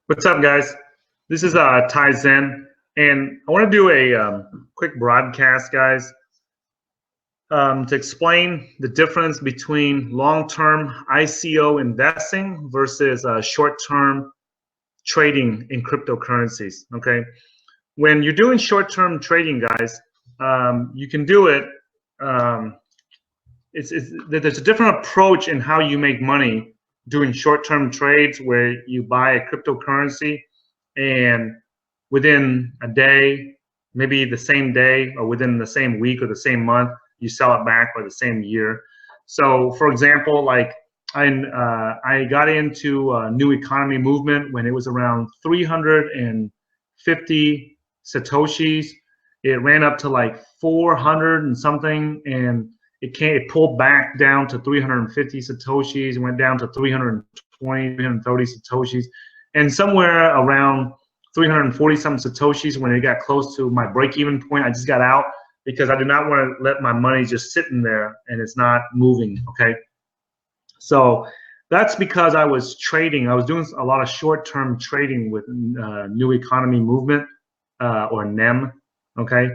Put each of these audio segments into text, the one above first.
What's up, guys? This is TaiZen, and I want to do a quick broadcast, guys, to explain the difference between long-term ICO investing versus short-term trading in cryptocurrencies. Okay, when you're doing short-term trading, guys, you can do it. There's a different approach in how you make money doing short-term trades where you buy a cryptocurrency and within a day, maybe the same day or within the same week or the same month, you sell it back, or the same year. So for example, like I got into a new economy movement when it was around 350 Satoshis. It ran up to like 400 and something, and it pulled back down to 350 Satoshis and went down to 320, 330 Satoshis. And somewhere around 340 something Satoshis, when it got close to my break-even point, I just got out because I do not want to let my money just sitting there and it's not moving, okay? So that's because I was trading. I was doing a lot of short-term trading with New Economy Movement, or NEM, okay?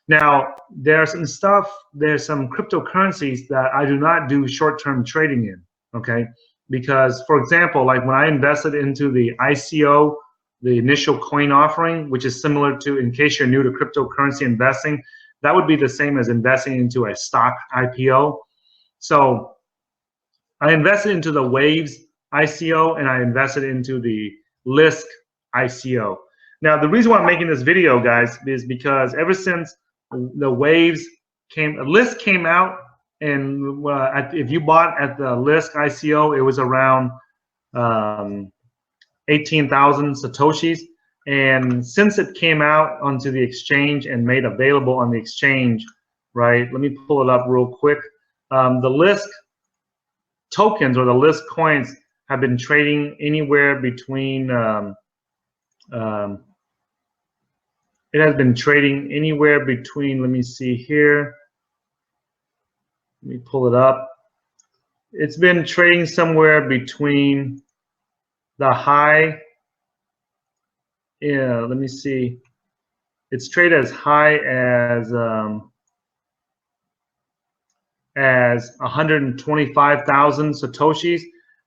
Now, there's some cryptocurrencies that I do not do short-term trading in, okay? Because, for example, like when I invested into the ICO, the initial coin offering, which is similar to, in case you're new to cryptocurrency investing, that would be the same as investing into a stock IPO. So I invested into the Waves ICO and I invested into the Lisk ICO. Now, the reason why I'm making this video, guys, is because ever since the Waves Lisk came out, and if you bought at the Lisk ICO, it was around 18,000 Satoshis. And since it came out onto the exchange and made available on the exchange, right? Let me pull it up real quick. The Lisk tokens, or the Lisk coins, have been trading anywhere between it has been trading anywhere between, let me see here. Let me pull it up. It's been trading somewhere between the high, let me see. It's traded as high as 125,000 Satoshis,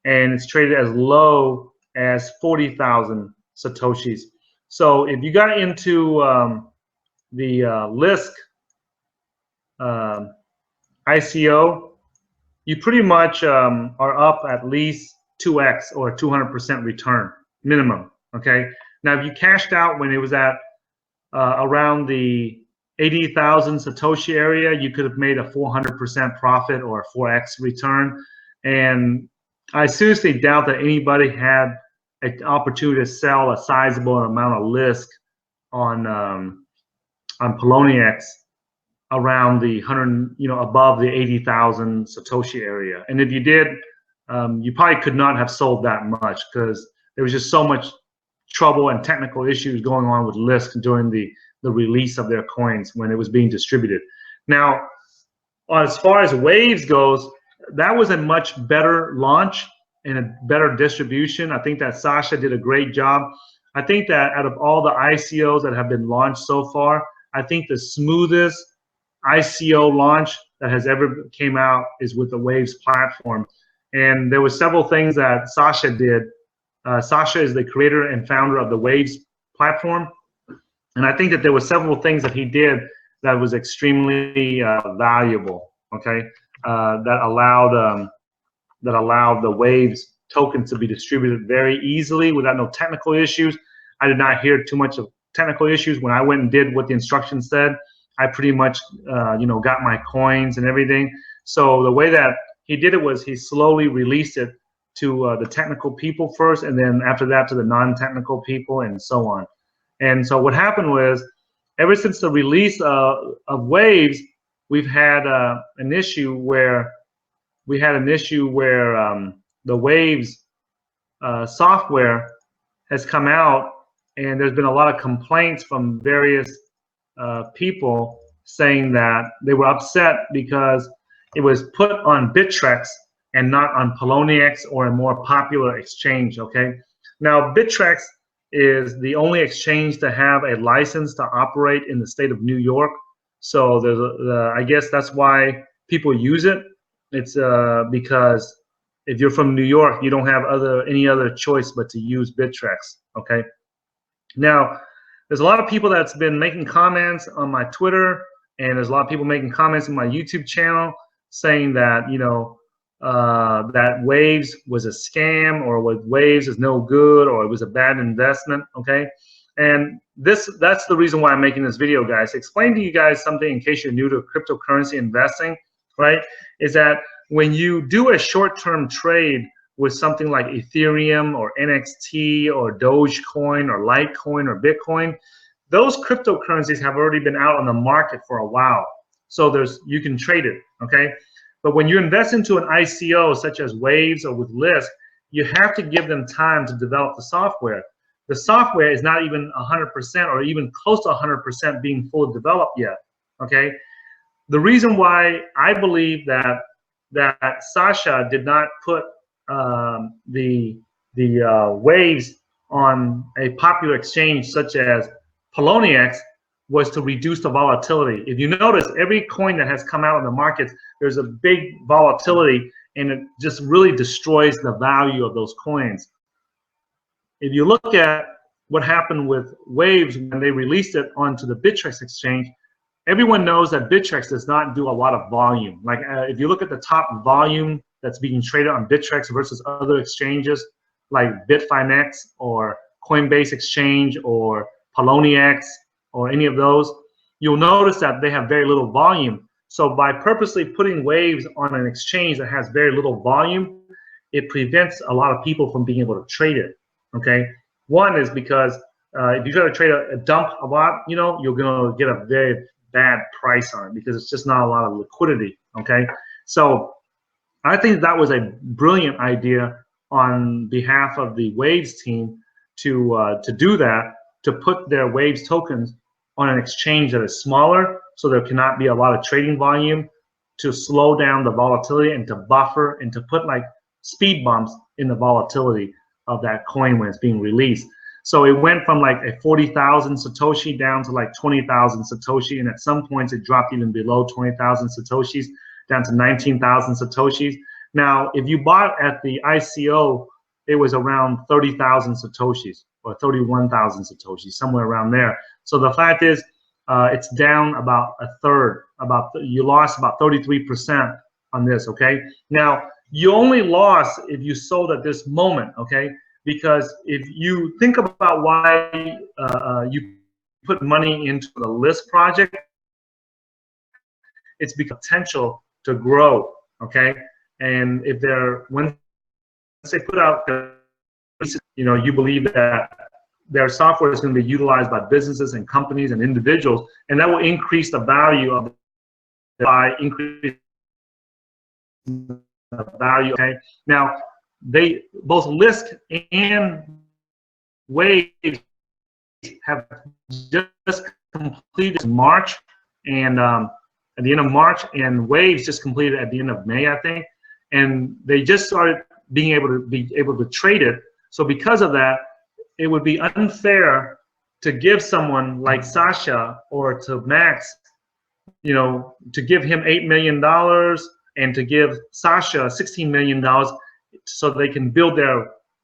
and it's traded as low as 40,000 Satoshis. So if you got into the Lisk ICO, you pretty much are up at least 2x or 200% return minimum, okay? Now, if you cashed out when it was at around the 80,000 Satoshi area, you could have made a 400% profit or a 4x return. And I seriously doubt that anybody had an opportunity to sell a sizable amount of Lisk on Poloniex around the 100, above the 80,000 Satoshi area. And if you did, you probably could not have sold that much because there was just so much trouble and technical issues going on with Lisk during the release of their coins when it was being distributed. Now, as far as Waves goes, that was a much better launch and a better distribution. I think that Sasha did a great job. I think that out of all the ICOs that have been launched so far, I think the smoothest ICO launch that has ever came out is with the Waves platform. And there were several things that Sasha did. Sasha is the creator and founder of the Waves platform. And I think that there were several things that he did that was extremely valuable, okay, that allowed the Waves token to be distributed very easily without no technical issues. I did not hear too much of technical issues. When I went and did what the instructions said, I pretty much, got my coins and everything. So the way that he did it was he slowly released it to the technical people first, and then after that to the non-technical people, and so on. And so what happened was, ever since the release of Waves, we've had an issue where the Waves software has come out, and there's been a lot of complaints from various people saying that they were upset because it was put on Bittrex and not on Poloniex or a more popular exchange, okay? Now, Bittrex is the only exchange to have a license to operate in the state of New York. So there's I guess that's why people use it. It's because if you're from New York, you don't have any other choice but to use Bittrex. Okay. Now, there's a lot of people that's been making comments on my Twitter, and there's a lot of people making comments in my YouTube channel saying that, you know, that Waves was a scam, or Waves is no good, or it was a bad investment. Okay. And that's the reason why I'm making this video, guys. Explain to you guys something in case you're new to cryptocurrency investing, right? Is that when you do a short-term trade with something like Ethereum or NXT or Dogecoin or Litecoin or Bitcoin, those cryptocurrencies have already been out on the market for a while. So you can trade it, okay? But when you invest into an ICO such as Waves or with Lisk, you have to give them time to develop the software. The software is not even 100% or even close to 100% being fully developed yet, okay? The reason why I believe that Sasha did not put the Waves on a popular exchange such as Poloniex was to reduce the volatility. If you notice, every coin that has come out in the markets, there's a big volatility, and it just really destroys the value of those coins. If you look at what happened with Waves when they released it onto the Bittrex exchange, everyone knows that Bittrex does not do a lot of volume. Like if you look at the top volume that's being traded on Bittrex versus other exchanges like Bitfinex or Coinbase Exchange or Poloniex or any of those, you'll notice that they have very little volume. So by purposely putting Waves on an exchange that has very little volume, it prevents a lot of people from being able to trade it. Okay, one is because if you try to trade a dump a lot, you know, you're gonna get a very bad price on it because it's just not a lot of liquidity. Okay, so I think that was a brilliant idea on behalf of the Waves team to do that, to put their Waves tokens on an exchange that is smaller, so there cannot be a lot of trading volume, to slow down the volatility and to buffer and to put like speed bumps in the volatility of that coin when it's being released. So it went from like a 40,000 Satoshi down to like 20,000 Satoshi, and at some points it dropped even below 20,000 Satoshis, down to 19,000 Satoshis. Now, if you bought at the ICO, it was around 30,000 Satoshis or 31,000 Satoshis, somewhere around there. So the fact is, it's down about a third. You lost about 33% on this. Okay. Now, you only lost if you sold at this moment. Okay. Because if you think about why you put money into the Lisk project, it's because potential to grow, okay? And if once they put out, you know, you believe that their software is going to be utilized by businesses and companies and individuals, and that will increase the value of by increasing the value. Okay. Now, both Lisk and Waves have just completed in March, and at the end of March, and Waves just completed at the end of May, I think, and they just started being able to trade it. So because of that, it would be unfair to give someone like Sasha or to Max, you know, to give him $8 million and to give Sasha $16 million so they can build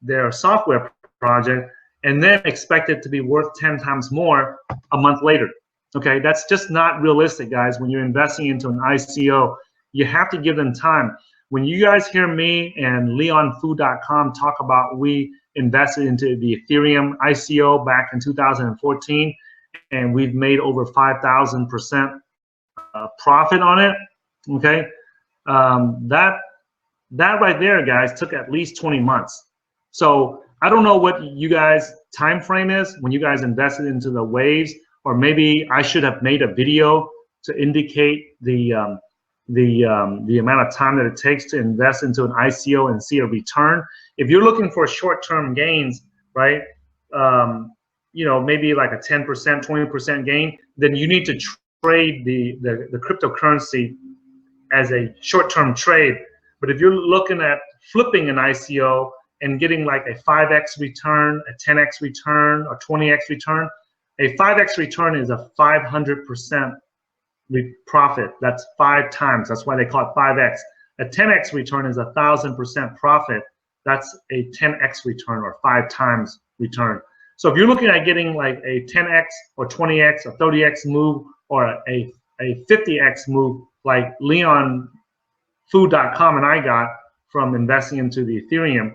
their software project and then expect it to be worth 10 times more a month later. Okay, that's just not realistic, guys. When you're investing into an ICO, you have to give them time. When you guys hear me and LeonFu.com talk about we invested into the Ethereum ICO back in 2014, and we've made over 5,000% profit on it, okay, that right there, guys, took at least 20 months. So I don't know what you guys' time frame is when you guys invested into the Waves, or maybe I should have made a video to indicate the amount of time that it takes to invest into an ICO and see a return. If you're looking for short-term gains, right, you know, maybe like a 10%, 20% gain, then you need to trade the cryptocurrency as a short-term trade. But if you're looking at flipping an ICO and getting like a 5x return, a 10x return, or 20x return. A 5x return is a 500% profit. That's 5 times. That's why they call it 5x. A 10x return is 1,000% profit. That's a 10x return, or 5 times return. So if you're looking at getting like a 10x or 20x or 30x move, or a 50x move like LeonFood.com and I got from investing into the Ethereum,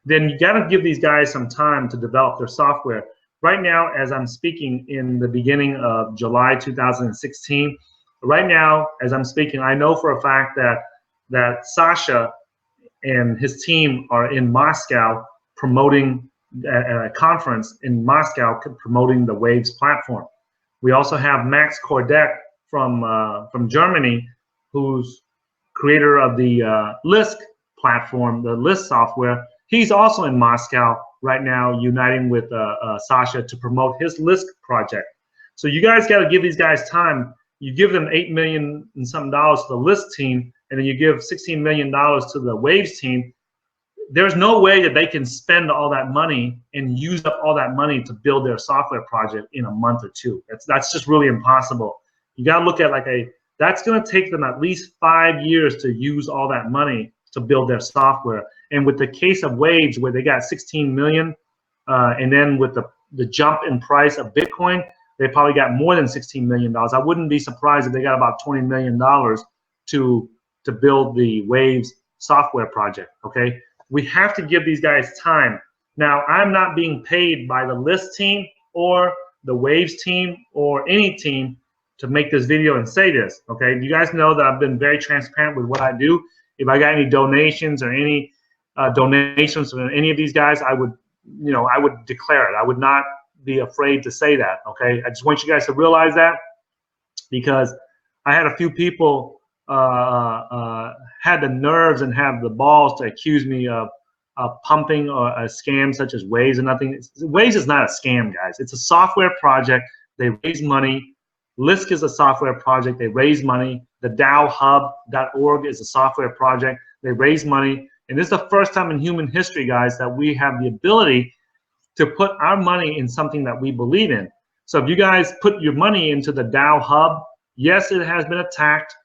then you got to give these guys some time to develop their software. Right now, as I'm speaking in the beginning of July 2016, right now, as I'm speaking, I know for a fact that Sasha and his team are in Moscow promoting at a conference in Moscow, promoting the Waves platform. We also have Max Kordek from Germany, who's creator of the Lisk platform, the Lisk software. He's also in Moscow right now, uniting with Sasha to promote his Lisk project. So you guys got to give these guys time. You give them $8 million and something dollars to the Lisk team, and then you give $16 million to the Waves team. There's no way that they can spend all that money and use up all that money to build their software project in a month or two. That's just really impossible. You got to look at like that's going to take them at least 5 years to use all that money to build their software. And with the case of Waves, where they got 16 million, and then with the jump in price of Bitcoin, they probably got more than $16 million. I wouldn't be surprised if they got about $20 million to build the Waves software project, okay? We have to give these guys time. Now, I'm not being paid by the Lisk team or the Waves team or any team to make this video and say this, okay? You guys know that I've been very transparent with what I do. If I got any donations or any donations from any of these guys, I would declare it. I would not be afraid to say that, okay? I just want you guys to realize that, because I had a few people had the nerves and have the balls to accuse me of pumping or a scam such as Waves and nothing. Waves is not a scam, guys. It's a software project. They raise money. Lisk is a software project. They raise money. The DAOhub.org is a software project. They raise money. And this is the first time in human history, guys, that we have the ability to put our money in something that we believe in. So if you guys put your money into the DAO Hub, yes, it has been attacked.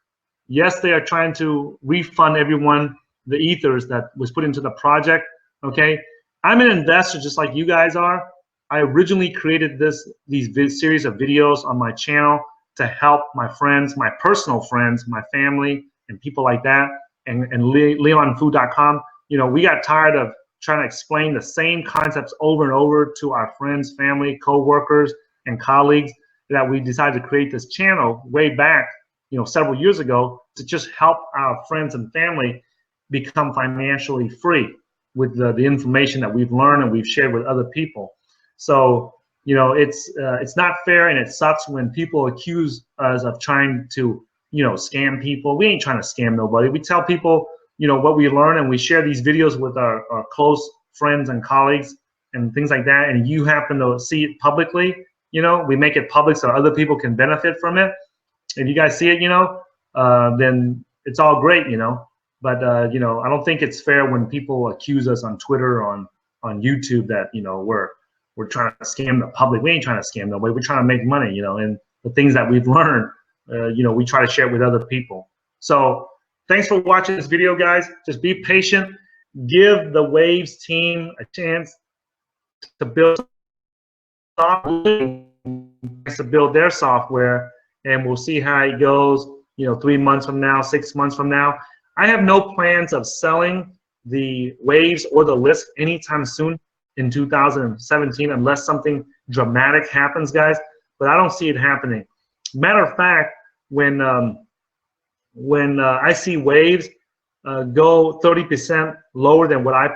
Yes, they are trying to refund everyone the ethers that was put into the project, okay? I'm an investor just like you guys are. I originally created these series of videos on my channel to help my friends, my personal friends, my family, and people like that, and LeonFood.com. You know, we got tired of trying to explain the same concepts over and over to our friends, family, co-workers, and colleagues, that we decided to create this channel way back, you know, several years ago, to just help our friends and family become financially free with the information that we've learned and we've shared with other people. So, you know, it's not fair, and it sucks when people accuse us of trying to, you know, scam people. We ain't trying to scam nobody. We tell people, you know, what we learn, and we share these videos with our close friends and colleagues and things like that, and you happen to see it publicly, you know, we make it public so other people can benefit from it. If you guys see it, you know, then it's all great, you know. But, you know, I don't think it's fair when people accuse us on Twitter or on YouTube that, you know, we're trying to scam the public. We ain't trying to scam nobody. We're trying to make money, you know, and the things that we've learned, you know, we try to share with other people. So thanks for watching this video, guys. Just be patient. Give the Waves team a chance to build their software, and we'll see how it goes, you know, 3 months from now, 6 months from now. I have no plans of selling the Waves or the Lisk anytime soon in 2017, unless something dramatic happens, guys. But I don't see it happening. Matter of fact, when I see Waves go 30% lower than what I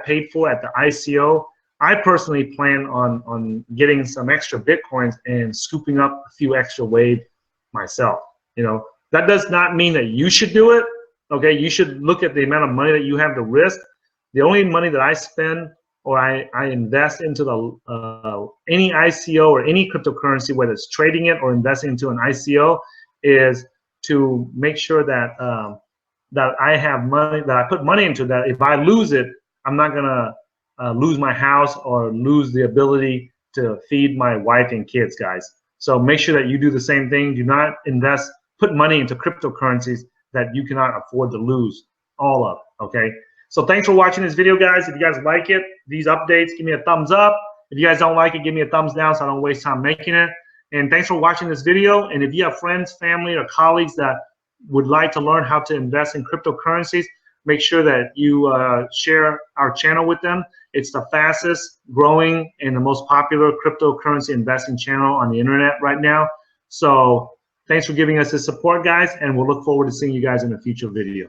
paid for at the ICO, I personally plan on getting some extra Bitcoins and scooping up a few extra Waves myself. You know, that does not mean that you should do it. Okay, you should look at the amount of money that you have to risk. The only money that I spend or I invest into the any ICO or any cryptocurrency, whether it's trading it or investing into an ICO, is to make sure that that I have money, that I put money into, that if I lose it, I'm not gonna lose my house or lose the ability to feed my wife and kids, guys. So make sure that you do the same thing. Do not put money into cryptocurrencies that you cannot afford to lose all of, okay? So thanks for watching this video, guys. If you guys like it, these updates, give me a thumbs up. If you guys don't like it, give me a thumbs down so I don't waste time making it. And thanks for watching this video. And if you have friends, family, or colleagues that would like to learn how to invest in cryptocurrencies, make sure that you share our channel with them. It's the fastest growing and the most popular cryptocurrency investing channel on the internet right now. So thanks for giving us this support, guys, and we'll look forward to seeing you guys in a future video.